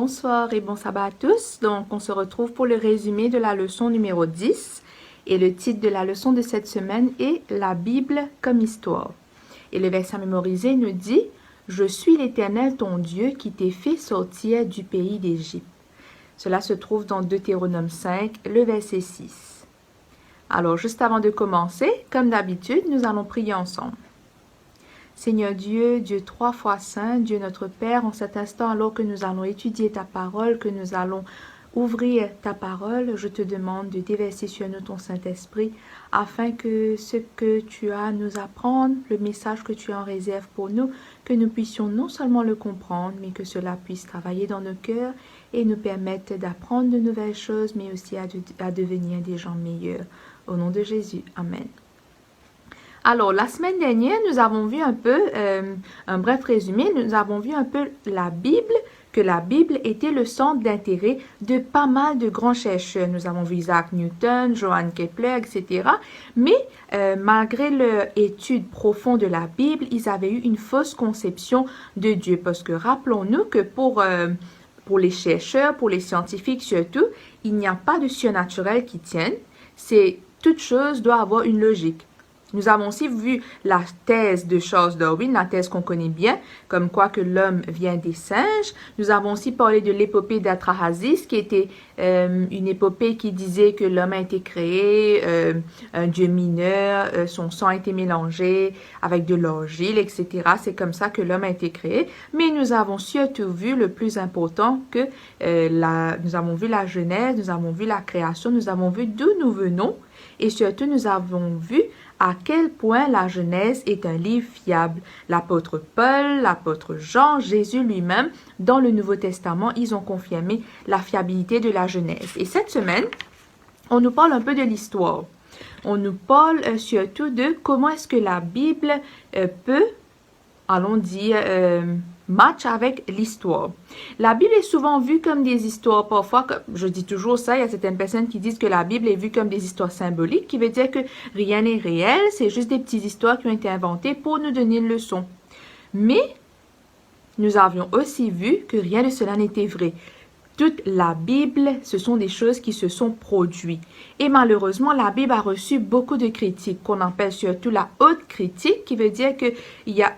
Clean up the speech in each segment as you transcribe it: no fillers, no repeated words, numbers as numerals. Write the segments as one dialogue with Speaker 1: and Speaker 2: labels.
Speaker 1: Bonsoir et bon sabbat à tous. Donc, on se retrouve pour le résumé de la leçon numéro 10. Et le titre de la leçon de cette semaine est La Bible comme histoire. Et le verset mémorisé nous dit « Je suis l'Éternel ton Dieu qui t'ai fait sortir du pays d'Égypte ». Cela se trouve dans Deutéronome 5, le verset 6. Alors, juste avant de commencer, comme d'habitude, nous allons prier ensemble. Seigneur Dieu, Dieu trois fois saint, Dieu notre Père, en cet instant alors que nous allons étudier ta parole, que nous allons ouvrir ta parole, je te demande de déverser sur nous ton Saint-Esprit afin que ce que tu as à nous apprendre, le message que tu en réserves pour nous, que nous puissions non seulement le comprendre, mais que cela puisse travailler dans nos cœurs et nous permettre d'apprendre de nouvelles choses, mais aussi à devenir des gens meilleurs. Au nom de Jésus, Amen. Alors, la semaine dernière, nous avons vu un peu, un bref résumé, nous avons vu un peu la Bible, que la Bible était le centre d'intérêt de pas mal de grands chercheurs. Nous avons vu Isaac Newton, Johann Kepler, etc. Mais malgré leur étude profonde de la Bible, ils avaient eu une fausse conception de Dieu. Parce que rappelons-nous que pour les chercheurs, pour les scientifiques surtout, il n'y a pas de surnaturel qui tienne. Toute chose doit avoir une logique. Nous avons aussi vu la thèse de Charles Darwin, la thèse qu'on connaît bien, comme quoi que l'homme vient des singes. Nous avons aussi parlé de l'épopée d'Atrahasis, qui était une épopée qui disait que l'homme a été créé, un dieu mineur, son sang a été mélangé avec de l'argile, etc. C'est comme ça que l'homme a été créé. Mais nous avons surtout vu le plus important que nous avons vu la Genèse, nous avons vu la création, nous avons vu d'où nous venons et surtout nous avons vu à quel point la Genèse est un livre fiable. L'apôtre Paul, l'apôtre Jean, Jésus lui-même, dans le Nouveau Testament, ils ont confirmé la fiabilité de la Genèse. Et cette semaine, on nous parle un peu de l'histoire. On nous parle surtout de comment est-ce que la Bible peut, allons dire, match avec l'histoire. La Bible est souvent vue comme des histoires, parfois, je dis toujours ça, il y a certaines personnes qui disent que la Bible est vue comme des histoires symboliques, qui veut dire que rien n'est réel, c'est juste des petites histoires qui ont été inventées pour nous donner une leçon. Mais, nous avions aussi vu que rien de cela n'était vrai. Toute la Bible, ce sont des choses qui se sont produites. Et malheureusement, la Bible a reçu beaucoup de critiques, qu'on appelle surtout la haute critique, qui veut dire qu'il y a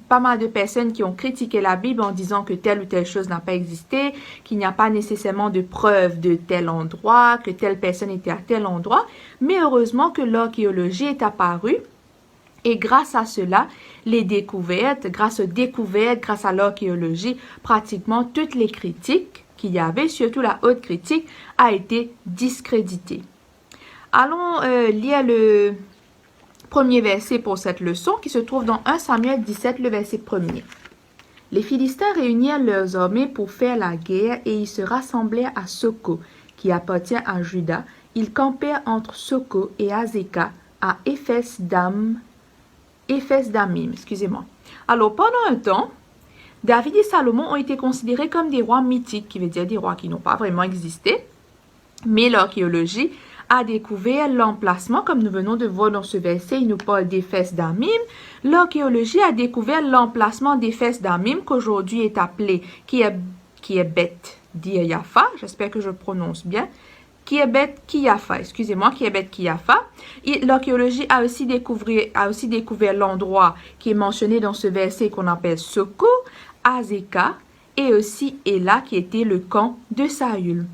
Speaker 1: pas mal de personnes qui ont critiqué la Bible en disant que telle ou telle chose n'a pas existé, qu'il n'y a pas nécessairement de preuves de tel endroit, que telle personne était à tel endroit. Mais heureusement que l'archéologie est apparue. Et grâce à cela, grâce aux découvertes, grâce à l'archéologie, pratiquement toutes les critiques qu'il y avait, surtout la haute critique, a été discréditée. Allons lire le premier verset pour cette leçon qui se trouve dans 1 Samuel 17, le verset 1er. Les Philistins réunirent leurs armées pour faire la guerre et ils se rassemblèrent à Soko, qui appartient à Juda. Ils campèrent entre Soko et Azeka à Éphes-Damim. Alors, pendant un temps, David et Salomon ont été considérés comme des rois mythiques, qui veut dire des rois qui n'ont pas vraiment existé. Mais l'archéologie a découvert l'emplacement, comme nous venons de voir dans ce verset, il nous parle d'Éphes-Damim. L'archéologie a découvert l'emplacement d'Éphes-Damim, qu'aujourd'hui est appelé Kiebet Yafa, j'espère que je prononce bien. Kiebet Kiyafa. L'archéologie a aussi découvert l'endroit qui est mentionné dans ce verset qu'on appelle Soko, Azeka et aussi Éla qui était le camp de Saül.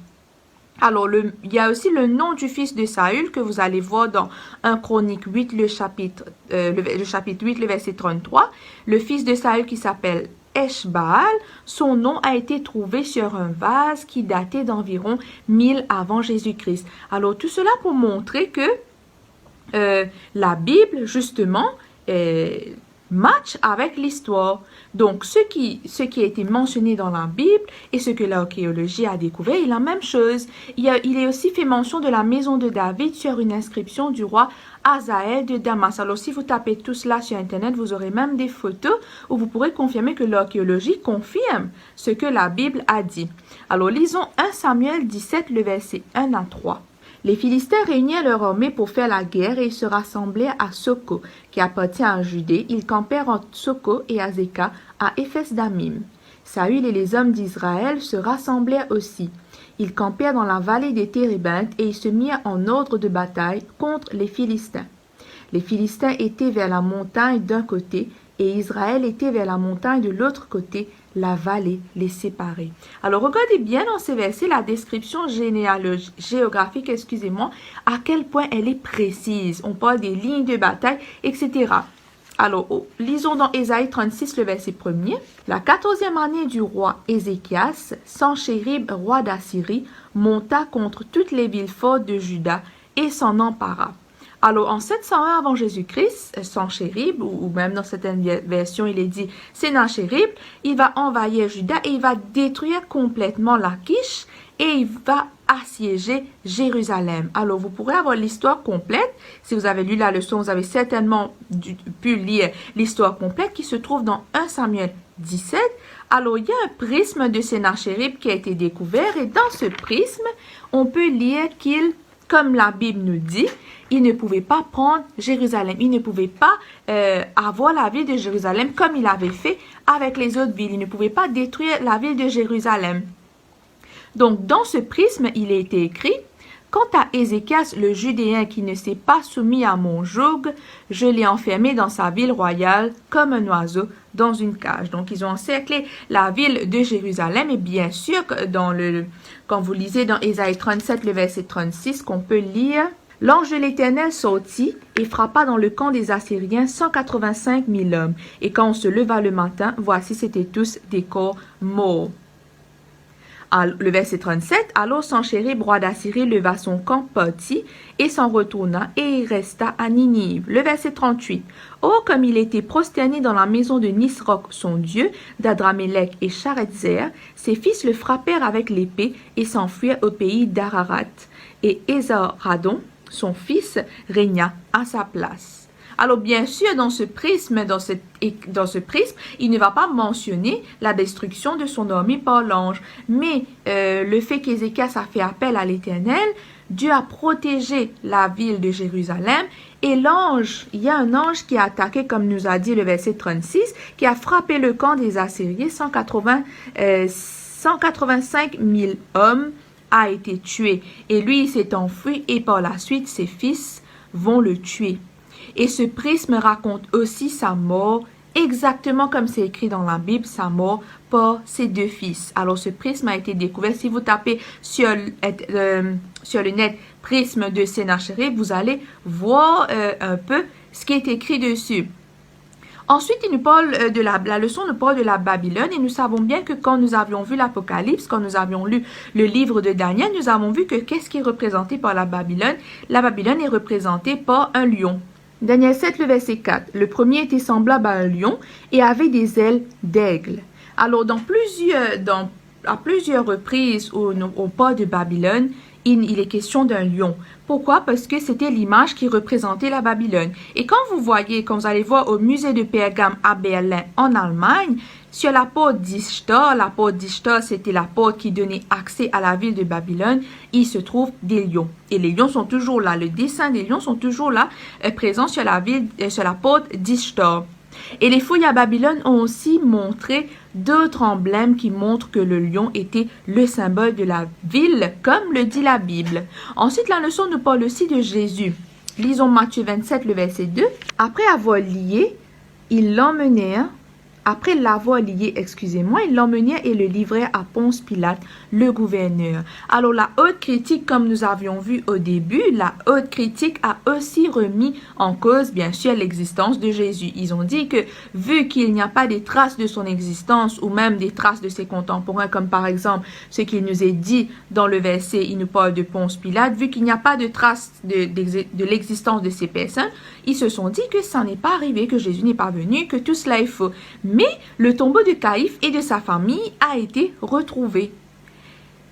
Speaker 1: Alors, il y a aussi le nom du fils de Saül que vous allez voir dans 1 Chronique 8, le chapitre 8, le verset 33. Le fils de Saül qui s'appelle Eshbaal, son nom a été trouvé sur un vase qui datait d'environ 1000 avant Jésus-Christ. Alors, tout cela pour montrer que la Bible, justement, match avec l'histoire. Donc, ce qui a été mentionné dans la Bible et ce que l'archéologie a découvert est la même chose. Il est aussi fait mention de la maison de David sur une inscription du roi Hazaël de Damas. Alors, si vous tapez tout cela sur Internet, vous aurez même des photos où vous pourrez confirmer que l'archéologie confirme ce que la Bible a dit. Alors, lisons 1 Samuel 17, le verset 1 à 3. Les Philistins réunirent leur armée pour faire la guerre et ils se rassemblèrent à Soko, qui appartient à Judée. Ils campèrent entre Soko et Azeka, à Éphes-Damim. Saül et les hommes d'Israël se rassemblèrent aussi. Ils campèrent dans la vallée des Térébintes et ils se mirent en ordre de bataille contre les Philistins. Les Philistins étaient vers la montagne d'un côté et Israël était vers la montagne de l'autre côté, la vallée les séparait. Alors regardez bien dans ces versets la description géographique, à quel point elle est précise. On parle des lignes de bataille, etc. Alors, lisons dans Ésaïe 36, le verset 1er. La 14e année du roi Ézéchias, Sanchérib, roi d'Assyrie, monta contre toutes les villes fortes de Juda et s'en empara. Alors, en 701 avant Jésus-Christ, Sanchérib, ou même dans certaines versions, il est dit Sénachérib, il va envahir Juda et il va détruire complètement Lachish et il va assiéger Jérusalem. Alors, vous pourrez avoir l'histoire complète. Si vous avez lu la leçon, vous avez certainement pu lire l'histoire complète qui se trouve dans 1 Samuel 17. Alors, il y a un prisme de Sénachérib qui a été découvert et dans ce prisme, on peut lire qu'il, comme la Bible nous dit, il ne pouvait pas prendre Jérusalem. Il ne pouvait pas avoir la ville de Jérusalem comme il avait fait avec les autres villes. Il ne pouvait pas détruire la ville de Jérusalem. Donc, dans ce prisme, il a été écrit « Quant à Ézéchias, le Judéen qui ne s'est pas soumis à mon joug, je l'ai enfermé dans sa ville royale comme un oiseau dans une cage. » Donc, ils ont encerclé la ville de Jérusalem et bien sûr, quand vous lisez dans Ésaïe 37, le verset 36, qu'on peut lire « L'ange de l'Éternel sortit et frappa dans le camp des Assyriens 185 000 hommes. Et quand on se leva le matin, voici, c'étaient tous des corps morts. » Le verset 37, alors Sanchérib, roi d'Assyrie, leva son camp, partit et s'en retourna et il resta à Ninive. Le verset 38, or comme il était prosterné dans la maison de Nisroch, son dieu, d'Adramélec et Charetzer, ses fils le frappèrent avec l'épée et s'enfuirent au pays d'Ararat. Et Ésaradon, son fils, régna à sa place. Alors bien sûr, dans ce prisme, il ne va pas mentionner la destruction de son armée par l'ange, mais le fait qu'Ézéchias a fait appel à l'Éternel, Dieu a protégé la ville de Jérusalem et l'ange, il y a un ange qui a attaqué, comme nous a dit le verset 36, qui a frappé le camp des Assyriens, 185 000 hommes a été tué et lui il s'est enfui et par la suite ses fils vont le tuer. Et ce prisme raconte aussi sa mort, exactement comme c'est écrit dans la Bible, sa mort par ses deux fils. Alors ce prisme a été découvert. Si vous tapez sur le net prisme de Sénachérib, vous allez voir un peu ce qui est écrit dessus. Ensuite, il nous parle la leçon nous parle de la Babylone et nous savons bien que quand nous avions vu l'Apocalypse, quand nous avions lu le livre de Daniel, nous avons vu que qu'est-ce qui est représenté par la Babylone? La Babylone est représentée par un lion. Daniel 7, le verset 4. Le premier était semblable à un lion et avait des ailes d'aigle. Alors, à plusieurs reprises au port de Babylone, il est question d'un lion. Pourquoi? Parce que c'était l'image qui représentait la Babylone. Et quand vous allez voir au musée de Pergame à Berlin, en Allemagne, sur la porte d'Ishtar, c'était la porte qui donnait accès à la ville de Babylone, il se trouve des lions. Et les lions sont toujours là. Le dessin des lions sont toujours là, présents sur la porte d'Ishtar. Et les fouilles à Babylone ont aussi montré d'autres emblèmes qui montrent que le lion était le symbole de la ville, comme le dit la Bible. Ensuite, la leçon nous parle aussi de Jésus. Lisons Matthieu 27, le verset 2. Après l'avoir lié, ils l'emmenèrent et le livrèrent à Ponce Pilate, le gouverneur. Alors la haute critique, comme nous avions vu au début, la haute critique a aussi remis en cause, bien sûr, l'existence de Jésus. Ils ont dit que, vu qu'il n'y a pas des traces de son existence ou même des traces de ses contemporains, comme par exemple ce qu'il nous est dit dans le verset, il nous parle de Ponce Pilate, vu qu'il n'y a pas de traces de l'existence de ces personnes, ils se sont dit que ça n'est pas arrivé, que Jésus n'est pas venu, que tout cela est faux. Mais le tombeau de Caïphe et de sa famille a été retrouvé.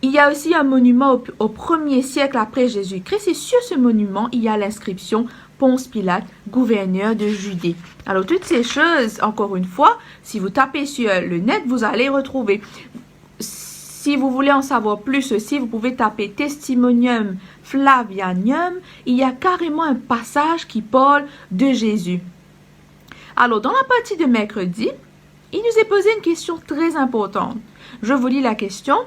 Speaker 1: Il y a aussi un monument au 1er siècle après Jésus-Christ et sur ce monument, il y a l'inscription Ponce Pilate, gouverneur de Judée. Alors toutes ces choses, encore une fois, si vous tapez sur le net, vous allez retrouver. Si vous voulez en savoir plus aussi, vous pouvez taper Testimonium Flavianum. Il y a carrément un passage qui parle de Jésus. Alors, dans la partie de mercredi, Il nous est posé une question très importante. Je vous lis la question.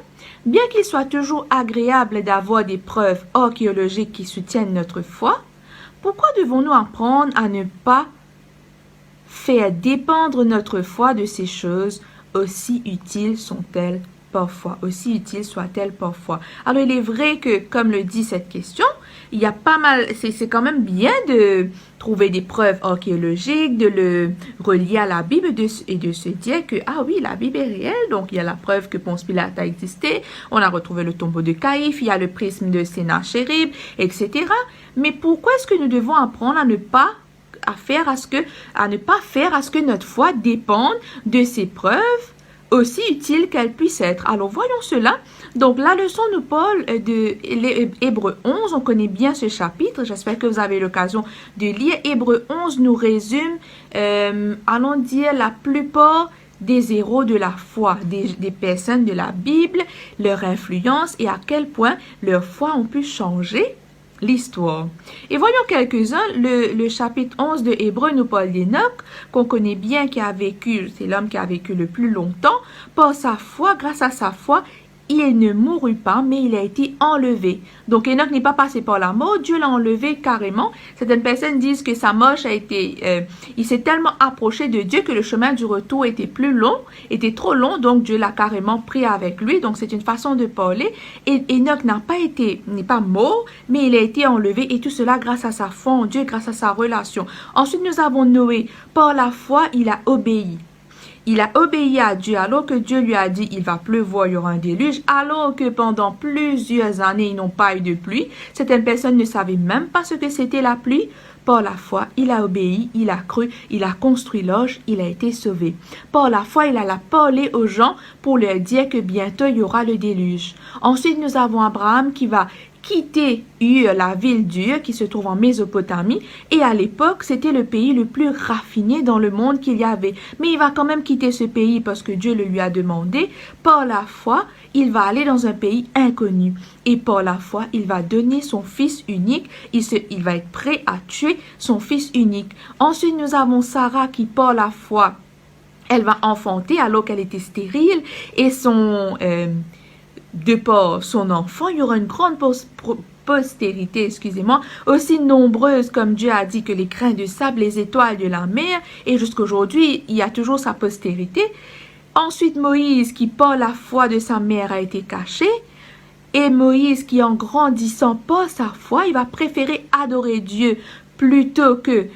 Speaker 1: Bien qu'il soit toujours agréable d'avoir des preuves archéologiques qui soutiennent notre foi, pourquoi devons-nous apprendre à ne pas faire dépendre notre foi de ces choses, aussi utiles sont-elles parfois, aussi utiles soient-elles parfois? Alors, il est vrai que, comme le dit cette question, il y a pas mal, c'est quand même bien de trouver des preuves archéologiques, de le relier à la Bible et de se dire que, ah oui, la Bible est réelle, donc il y a la preuve que Ponce Pilate a existé, on a retrouvé le tombeau de Caïphe, il y a le prisme de Sénachérib, etc. Mais pourquoi est-ce que nous devons apprendre à ne pas faire à ce que notre foi dépende de ces preuves, aussi utiles qu'elles puissent être. Alors, voyons cela. Donc, la leçon nous parle de Hébreux 11. On connaît bien ce chapitre. J'espère que vous avez l'occasion de lire. Hébreux 11 nous résume, allons dire, la plupart des héros de la foi, des personnes de la Bible, leur influence et à quel point leur foi ont pu changer l'histoire. Et voyons quelques-uns. Le chapitre 11 de Hébreux nous parle d'Enoch, qu'on connaît bien, qui a vécu, c'est l'homme qui a vécu le plus longtemps. Par sa foi, grâce à sa foi, il ne mourut pas, mais il a été enlevé. Donc, Enoch n'est pas passé par la mort, Dieu l'a enlevé carrément. Certaines personnes disent que sa mort a été... il s'est tellement approché de Dieu que le chemin du retour était plus long, était trop long, donc Dieu l'a carrément pris avec lui. Donc, c'est une façon de parler. Et Enoch n'est pas mort, mais il a été enlevé, et tout cela grâce à sa foi en Dieu, grâce à sa relation. Ensuite, nous avons Noé. Par la foi, il a obéi. Il a obéi à Dieu alors que Dieu lui a dit il va pleuvoir, il y aura un déluge, alors que pendant plusieurs années, ils n'ont pas eu de pluie. Certaines personnes ne savaient même pas ce que c'était la pluie. Par la foi, il a obéi, il a cru, il a construit l'arche, il a été sauvé. Par la foi, il alla parler aux gens pour leur dire que bientôt il y aura le déluge. Ensuite, nous avons Abraham qui va quitter Ur, la ville d'Ur, qui se trouve en Mésopotamie, et à l'époque, c'était le pays le plus raffiné dans le monde qu'il y avait. Mais il va quand même quitter ce pays parce que Dieu le lui a demandé. Par la foi, il va aller dans un pays inconnu. Et par la foi, il va donner son fils unique. Il va être prêt à tuer son fils unique. Ensuite, nous avons Sarah qui, par la foi, elle va enfanter alors qu'elle était stérile, et de par son enfant, il y aura une grande postérité, excusez-moi, aussi nombreuse comme Dieu a dit que les grains de sable, les étoiles de la mer, et jusqu'aujourd'hui, il y a toujours sa postérité. Ensuite, Moïse, qui par la foi de sa mère a été caché, et Moïse, qui en grandissant par sa foi, il va préférer adorer Dieu plutôt que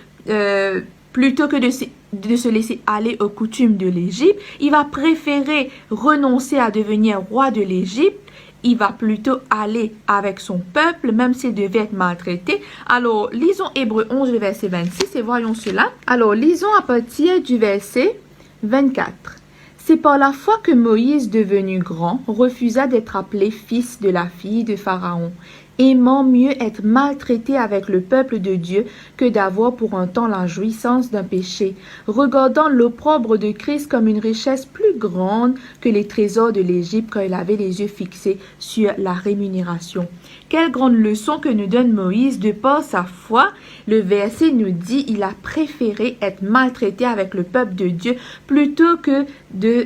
Speaker 1: de se laisser aller aux coutumes de l'Égypte. Il va préférer renoncer à devenir roi de l'Égypte. Il va plutôt aller avec son peuple, même s'il devait être maltraité. Alors, lisons Hébreux 11, le verset 26, et voyons cela. Alors, lisons à partir du verset 24. C'est par la foi que Moïse, devenu grand, refusa d'être appelé fils de la fille de Pharaon, aimant mieux être maltraité avec le peuple de Dieu que d'avoir pour un temps la jouissance d'un péché, regardant l'opprobre de Christ comme une richesse plus grande que les trésors de l'Égypte quand il avait les yeux fixés sur la rémunération. Quelle grande leçon que nous donne Moïse de par sa foi. Le verset nous dit il a préféré être maltraité avec le peuple de Dieu plutôt que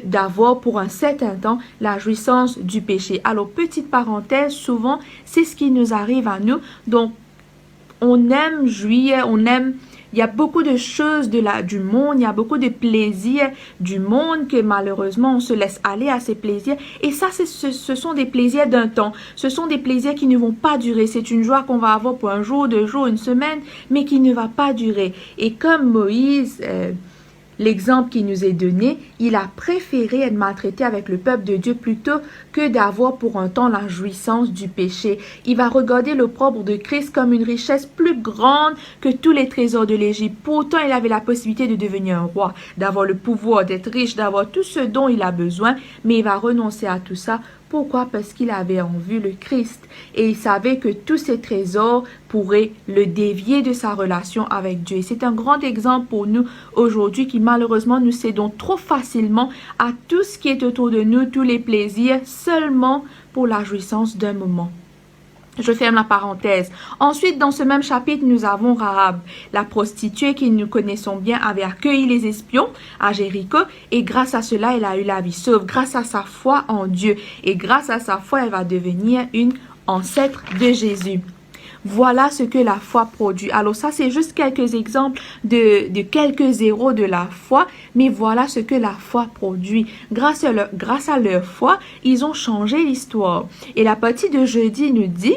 Speaker 1: d'avoir pour un certain temps la jouissance du péché. Alors, petite parenthèse, souvent, c'est ce qui nous arrive à nous. Donc, on aime jouir, il y a beaucoup de choses du monde, il y a beaucoup de plaisirs du monde que malheureusement on se laisse aller à ces plaisirs. Et ça, ce sont des plaisirs d'un temps. Ce sont des plaisirs qui ne vont pas durer. C'est une joie qu'on va avoir pour un jour, 2 jours, une semaine, mais qui ne va pas durer. Et comme Moïse... l'exemple qui nous est donné, il a préféré être maltraité avec le peuple de Dieu plutôt que d'avoir pour un temps la jouissance du péché. Il va regarder l'opprobre de Christ comme une richesse plus grande que tous les trésors de l'Égypte. Pourtant, il avait la possibilité de devenir un roi, d'avoir le pouvoir, d'être riche, d'avoir tout ce dont il a besoin, mais il va renoncer à tout ça. Pourquoi? Parce qu'il avait en vue le Christ et il savait que tous ces trésors pourraient le dévier de sa relation avec Dieu. Et c'est un grand exemple pour nous aujourd'hui qui malheureusement nous cédons trop facilement à tout ce qui est autour de nous, tous les plaisirs, seulement pour la jouissance d'un moment. Je ferme la parenthèse. Ensuite, dans ce même chapitre, nous avons Rahab, la prostituée qui nous connaissons bien, avait accueilli les espions à Jéricho et grâce à cela, elle a eu la vie sauve, grâce à sa foi en Dieu. Et grâce à sa foi, elle va devenir une ancêtre de Jésus. Voilà ce que la foi produit. Alors ça, c'est juste quelques exemples de quelques héros de la foi, mais voilà ce que la foi produit. Grâce à leur foi, ils ont changé l'histoire. Et la partie de jeudi nous dit,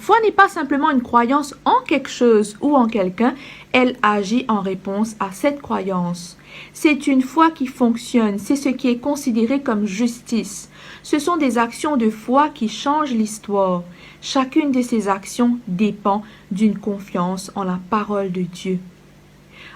Speaker 1: foi n'est pas simplement une croyance en quelque chose ou en quelqu'un, elle agit en réponse à cette croyance. C'est une foi qui fonctionne, c'est ce qui est considéré comme justice. Ce sont des actions de foi qui changent l'histoire. Chacune de ces actions dépend d'une confiance en la parole de Dieu.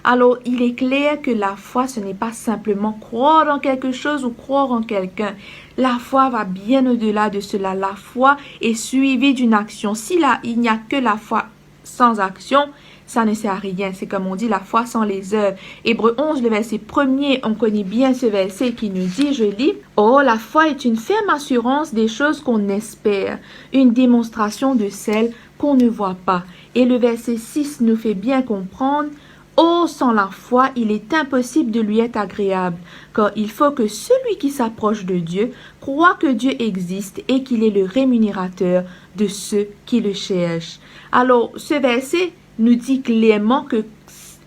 Speaker 1: Alors, il est clair que la foi, ce n'est pas simplement croire en quelque chose ou croire en quelqu'un. La foi va bien au-delà de cela. La foi est suivie d'une action. Si là, il n'y a que la foi sans action, ça ne sert à rien. C'est comme on dit, la foi sans les œuvres. Hébreux 11, le verset 1er, on connaît bien ce verset qui nous dit, je lis, « Oh, la foi est une ferme assurance des choses qu'on espère, une démonstration de celles qu'on ne voit pas. » Et le verset 6 nous fait bien comprendre, « Oh, sans la foi, il est impossible de lui être agréable, car il faut que celui qui s'approche de Dieu croit que Dieu existe et qu'il est le rémunérateur de ceux qui le cherchent. » Alors, ce verset nous dit clairement que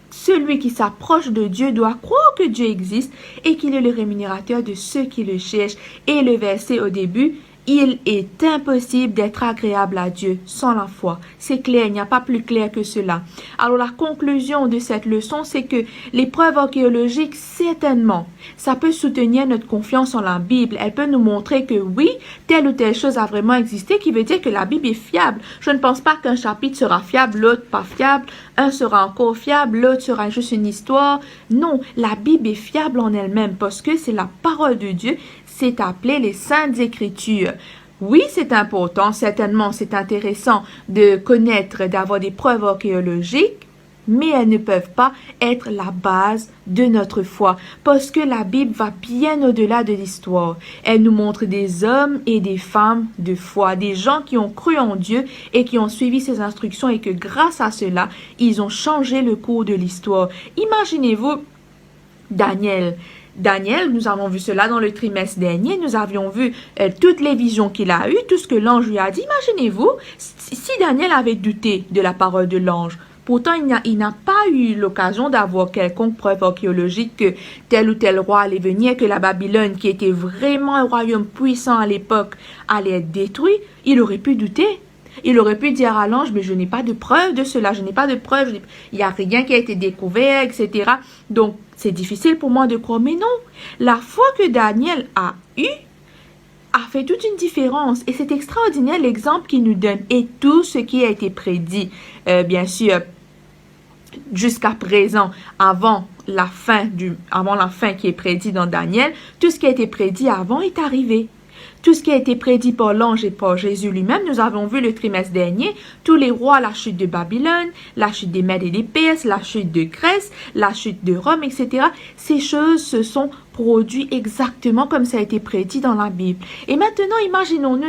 Speaker 1: celui qui s'approche de Dieu doit croire que Dieu existe et qu'il est le rémunérateur de ceux qui le cherchent. Et le verset au début, il est impossible d'être agréable à Dieu sans la foi. C'est clair, il n'y a pas plus clair que cela. Alors la conclusion de cette leçon, c'est que les preuves archéologiques, certainement, ça peut soutenir notre confiance en la Bible. Elle peut nous montrer que oui, telle ou telle chose a vraiment existé, qui veut dire que la Bible est fiable. Je ne pense pas qu'un chapitre sera fiable, l'autre pas fiable, un sera encore fiable, l'autre sera juste une histoire. Non, la Bible est fiable en elle-même parce que c'est la parole de Dieu. C'est appelé les Saintes Écritures. Oui, c'est important, certainement, c'est intéressant de connaître, d'avoir des preuves archéologiques, mais elles ne peuvent pas être la base de notre foi, parce que la Bible va bien au-delà de l'histoire. Elle nous montre des hommes et des femmes de foi, des gens qui ont cru en Dieu et qui ont suivi ses instructions et que grâce à cela, ils ont changé le cours de l'histoire. Imaginez-vous Daniel, nous avons vu cela dans le trimestre dernier, nous avions vu toutes les visions qu'il a eues, tout ce que l'ange lui a dit. Imaginez-vous, si Daniel avait douté de la parole de l'ange, pourtant il n'a pas eu l'occasion d'avoir quelconque preuve archéologique que tel ou tel roi allait venir, que la Babylone, qui était vraiment un royaume puissant à l'époque, allait être détruit. Il aurait pu douter. Il aurait pu dire à l'ange, mais je n'ai pas de preuve de cela, je n'ai pas de preuve, il n'y a rien qui a été découvert, etc. Donc, c'est difficile pour moi de croire. Mais non, la foi que Daniel a eue a fait toute une différence. Et c'est extraordinaire l'exemple qu'il nous donne. Et tout ce qui a été prédit, bien sûr, jusqu'à présent, avant la fin qui est prédit dans Daniel, tout ce qui a été prédit avant est arrivé. Tout ce qui a été prédit par l'ange et par Jésus lui-même, nous avons vu le trimestre dernier, tous les rois, la chute de Babylone, la chute des Mèdes et des Perses, la chute de Grèce, la chute de Rome, etc. Ces choses se sont produites exactement comme ça a été prédit dans la Bible. Et maintenant, imaginons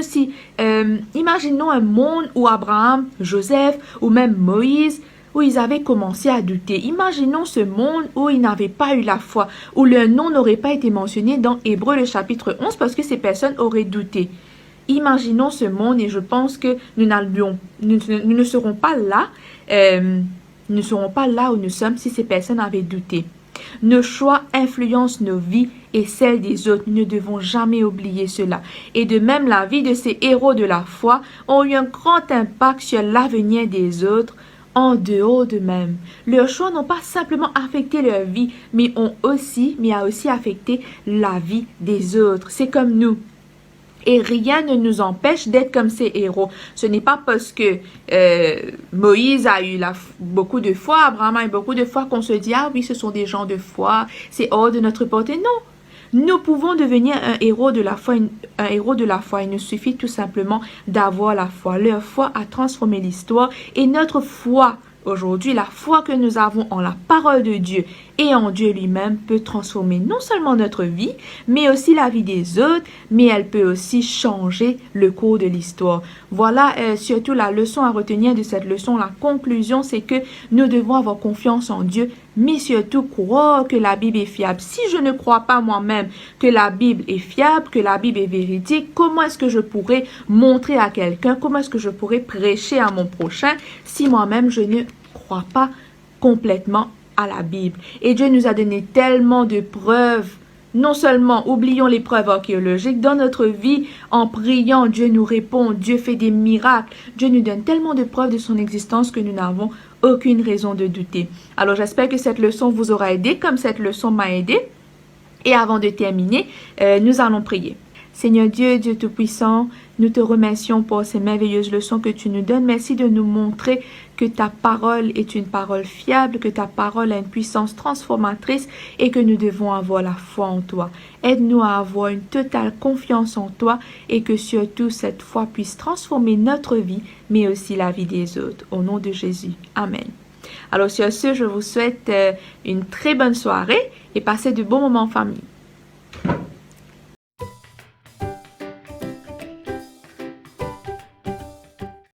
Speaker 1: un monde où Abraham, Joseph ou même Moïse, où ils avaient commencé à douter. Imaginons ce monde où ils n'avaient pas eu la foi, où leur nom n'aurait pas été mentionné dans Hébreux le chapitre 11 parce que ces personnes auraient douté. Imaginons ce monde et je pense que nous ne serons pas là, où nous sommes si ces personnes avaient douté. Nos choix influencent nos vies et celles des autres. Nous ne devons jamais oublier cela. Et de même, la vie de ces héros de la foi ont eu un grand impact sur l'avenir des autres, en dehors d'eux-mêmes. Leurs choix n'ont pas simplement affecté leur vie, mais a aussi affecté la vie des autres. C'est comme nous. Et rien ne nous empêche d'être comme ces héros. Ce n'est pas parce que Moïse a eu beaucoup de foi, Abraham a eu beaucoup de foi qu'on se dit, ah oui, ce sont des gens de foi, c'est hors de notre portée. Non. Nous pouvons devenir un héros de la foi. Il nous suffit tout simplement d'avoir la foi. Leur foi a transformé l'histoire et notre foi Aujourd'hui, la foi que nous avons en la parole de Dieu et en Dieu lui-même peut transformer non seulement notre vie, mais aussi la vie des autres, mais elle peut aussi changer le cours de l'histoire. Voilà surtout la leçon à retenir de cette leçon. La conclusion, c'est que nous devons avoir confiance en Dieu, mais surtout croire que la Bible est fiable. Si je ne crois pas moi-même que la Bible est fiable, que la Bible est véridique, comment est-ce que je pourrais montrer à quelqu'un, comment est-ce que je pourrais prêcher à mon prochain si moi-même je ne crois pas complètement à la Bible? Et Dieu nous a donné tellement de preuves. Non seulement oublions les preuves archéologiques, dans notre vie, en priant, Dieu nous répond, Dieu fait des miracles, Dieu nous donne tellement de preuves de son existence que nous n'avons aucune raison de douter. Alors j'espère que cette leçon vous aura aidé comme cette leçon m'a aidé. Et avant de terminer, nous allons prier. Seigneur Dieu, Dieu Tout-Puissant, nous te remercions pour ces merveilleuses leçons que tu nous donnes. Merci de nous montrer que ta parole est une parole fiable, que ta parole a une puissance transformatrice et que nous devons avoir la foi en toi. Aide-nous à avoir une totale confiance en toi et que surtout cette foi puisse transformer notre vie, mais aussi la vie des autres. Au nom de Jésus. Amen. Alors sur ce, je vous souhaite une très bonne soirée et passez de bons moments en famille.